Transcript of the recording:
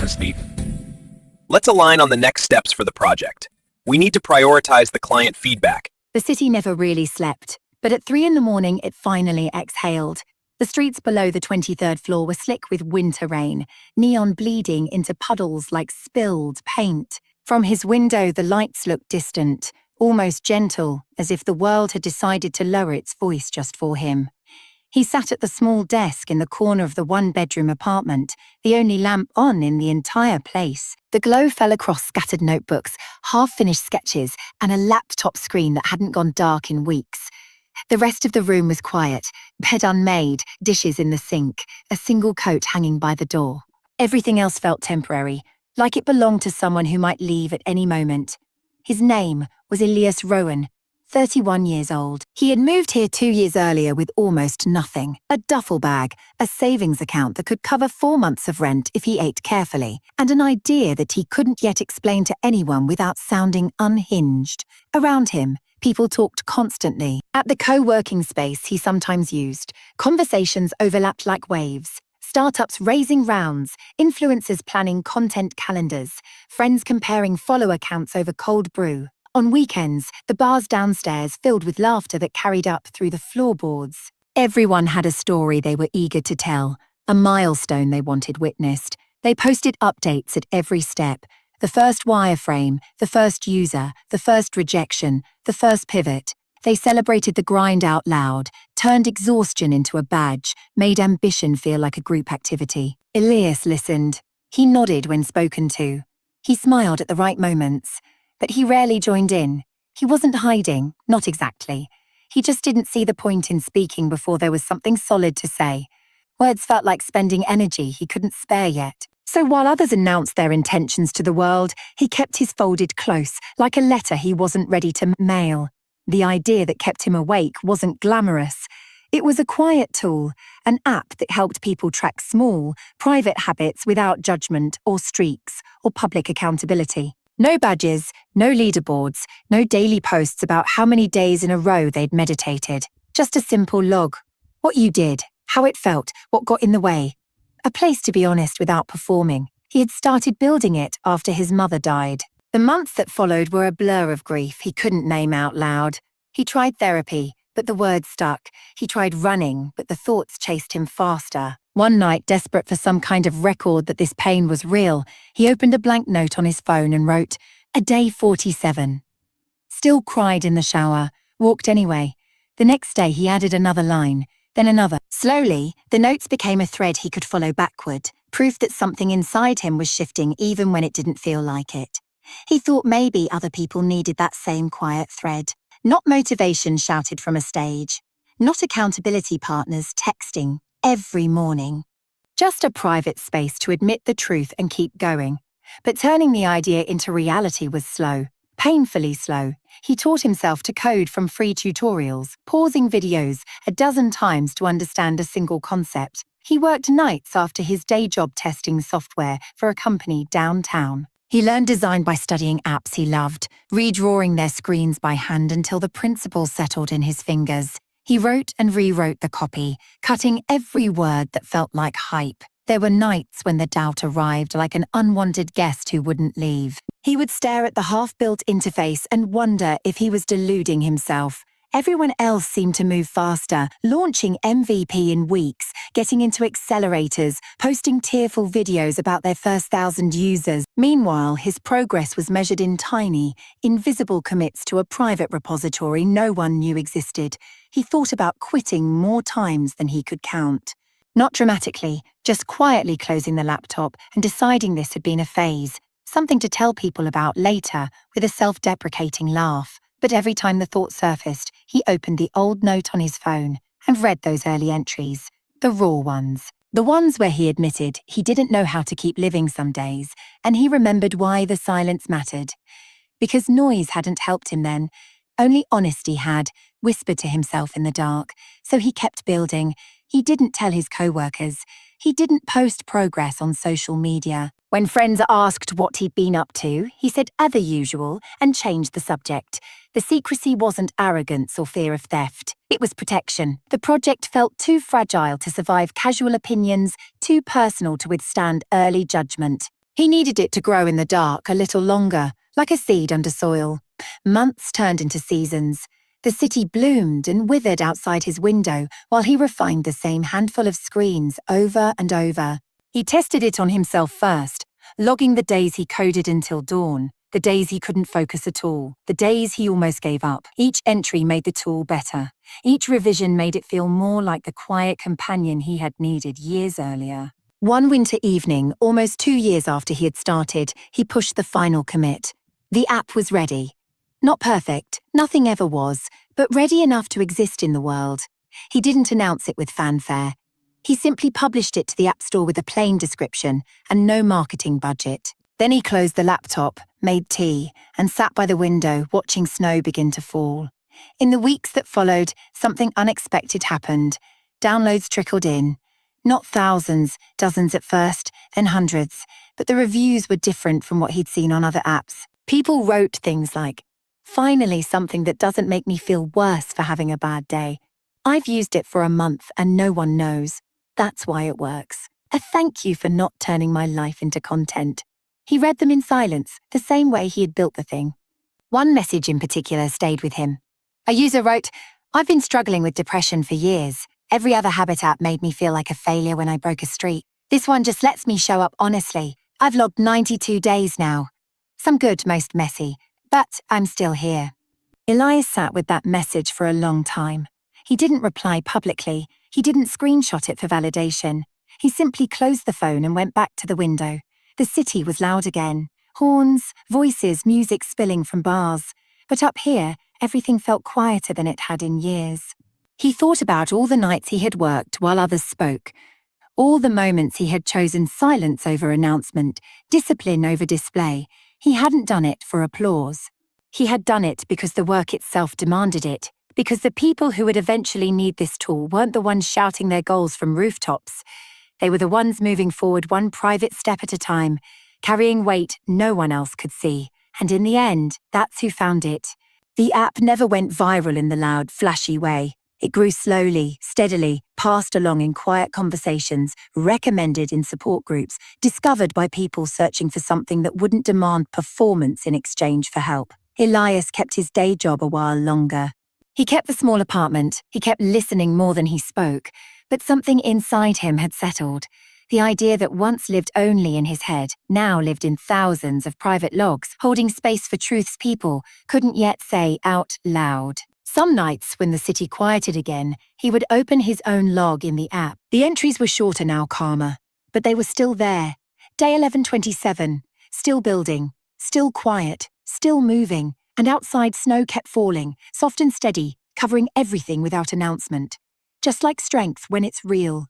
Steve. Let's align on the next steps for the project. We need to prioritize the client feedback. The city never really slept, but at 3 in the morning it finally exhaled. The streets below the 23rd floor were slick with winter rain, neon bleeding into puddles like spilled paint. From his window the lights looked distant, almost gentle, as if the world had decided to lower its voice just for him. He sat at the small desk in the corner of the one-bedroom apartment, the only lamp on in the entire place. The glow fell across scattered notebooks, half-finished sketches, and a laptop screen that hadn't gone dark in weeks. The rest of the room was quiet, bed unmade, dishes in the sink, a single coat hanging by the door. Everything else felt temporary, like it belonged to someone who might leave at any moment. His name was Elias Rowan, 31 years old. He had moved here 2 years earlier with almost nothing. A duffel bag, a savings account that could cover 4 months of rent if he ate carefully, and an idea that he couldn't yet explain to anyone without sounding unhinged. Around him, people talked constantly. At the co-working space he sometimes used, conversations overlapped like waves. Startups raising rounds, influencers planning content calendars, friends comparing follower counts over cold brew. On weekends, the bars downstairs filled with laughter that carried up through the floorboards. Everyone had a story they were eager to tell, a milestone they wanted witnessed. They posted updates at every step. The first wireframe, the first user, the first rejection, the first pivot. They celebrated the grind out loud, turned exhaustion into a badge, made ambition feel like a group activity. Elias listened. He nodded when spoken to. He smiled at the right moments. But he rarely joined in. He wasn't hiding, not exactly. He just didn't see the point in speaking before there was something solid to say. Words felt like spending energy he couldn't spare yet. So while others announced their intentions to the world, he kept his folded close, like a letter he wasn't ready to mail. The idea that kept him awake wasn't glamorous. It was a quiet tool, an app that helped people track small, private habits without judgment or streaks or public accountability. No badges, no leaderboards, no daily posts about how many days in a row they'd meditated. Just a simple log. What you did, how it felt, what got in the way. A place to be honest without performing. He had started building it after his mother died. The months that followed were a blur of grief he couldn't name out loud. He tried therapy, but the words stuck. He tried running, but the thoughts chased him faster. One night, desperate for some kind of record that this pain was real, he opened a blank note on his phone and wrote, "A day 47. Still cried in the shower, walked anyway. The next day he added another line, then another. Slowly, the notes became a thread he could follow backward, proof that something inside him was shifting even when it didn't feel like it. He thought maybe other people needed that same quiet thread. Not motivation shouted from a stage. Not accountability partners texting every morning. Just a private space to admit the truth and keep going. But turning the idea into reality was slow, painfully slow. He taught himself to code from free tutorials, pausing videos a dozen times to understand a single concept. He worked nights after his day job testing software for a company downtown. He learned design by studying apps he loved, redrawing their screens by hand until the principles settled in his fingers. He wrote and rewrote the copy, cutting every word that felt like hype. There were nights when the doubt arrived like an unwanted guest who wouldn't leave. He would stare at the half-built interface and wonder if he was deluding himself. Everyone else seemed to move faster, launching MVP in weeks, getting into accelerators, posting tearful videos about their first 1,000 users. Meanwhile, his progress was measured in tiny, invisible commits to a private repository no one knew existed. He thought about quitting more times than he could count. Not dramatically, just quietly closing the laptop and deciding this had been a phase, something to tell people about later with a self-deprecating laugh. But every time the thought surfaced, he opened the old note on his phone and read those early entries, the raw ones. The ones where he admitted he didn't know how to keep living some days, and he remembered why the silence mattered. Because noise hadn't helped him then. Only honesty had, whispered to himself in the dark. So he kept building. He didn't tell his co-workers. He didn't post progress on social media. When friends asked what he'd been up to, he said other usual and changed the subject. The secrecy wasn't arrogance or fear of theft. It was protection. The project felt too fragile to survive casual opinions, too personal to withstand early judgment. He needed it to grow in the dark a little longer, like a seed under soil. Months turned into seasons. The city bloomed and withered outside his window while he refined the same handful of screens over and over. He tested it on himself first, logging the days he coded until dawn, the days he couldn't focus at all, the days he almost gave up. Each entry made the tool better. Each revision made it feel more like the quiet companion he had needed years earlier. One winter evening, almost 2 years after he had started, he pushed the final commit. The app was ready. Not perfect, nothing ever was, but ready enough to exist in the world. He didn't announce it with fanfare. He simply published it to the App Store with a plain description and no marketing budget. Then he closed the laptop, made tea, and sat by the window watching snow begin to fall. In the weeks that followed, something unexpected happened. Downloads trickled in. Not thousands, dozens at first, then hundreds, but the reviews were different from what he'd seen on other apps. People wrote things like, "Finally something that doesn't make me feel worse for having a bad day. I've used it for a month and no one knows. That's why it works. A thank you for not turning my life into content." He read them in silence, the same way he had built the thing. One message in particular stayed with him. A user wrote, "I've been struggling with depression for years. Every other habit app made me feel like a failure when I broke a streak. This one just lets me show up honestly. I've logged 92 days now. Some good, most messy, but I'm still here." Elias sat with that message for a long time. He didn't reply publicly. He didn't screenshot it for validation. He simply closed the phone and went back to the window. The city was loud again. Horns, voices, music spilling from bars. But up here, everything felt quieter than it had in years. He thought about all the nights he had worked while others spoke. All the moments he had chosen silence over announcement, discipline over display. He hadn't done it for applause. He had done it because the work itself demanded it, because the people who would eventually need this tool weren't the ones shouting their goals from rooftops. They were the ones moving forward one private step at a time, carrying weight no one else could see. And in the end, that's who found it. The app never went viral in the loud, flashy way. It grew slowly, steadily, passed along in quiet conversations, recommended in support groups, discovered by people searching for something that wouldn't demand performance in exchange for help. Elias kept his day job a while longer. He kept the small apartment, he kept listening more than he spoke, but something inside him had settled. The idea that once lived only in his head, now lived in thousands of private logs, holding space for truths people couldn't yet say out loud. Some nights, when the city quieted again, he would open his own log in the app. The entries were shorter now, calmer, but they were still there. Day 1127, still building, still quiet, still moving, and outside snow kept falling, soft and steady, covering everything without announcement. Just like strength when it's real.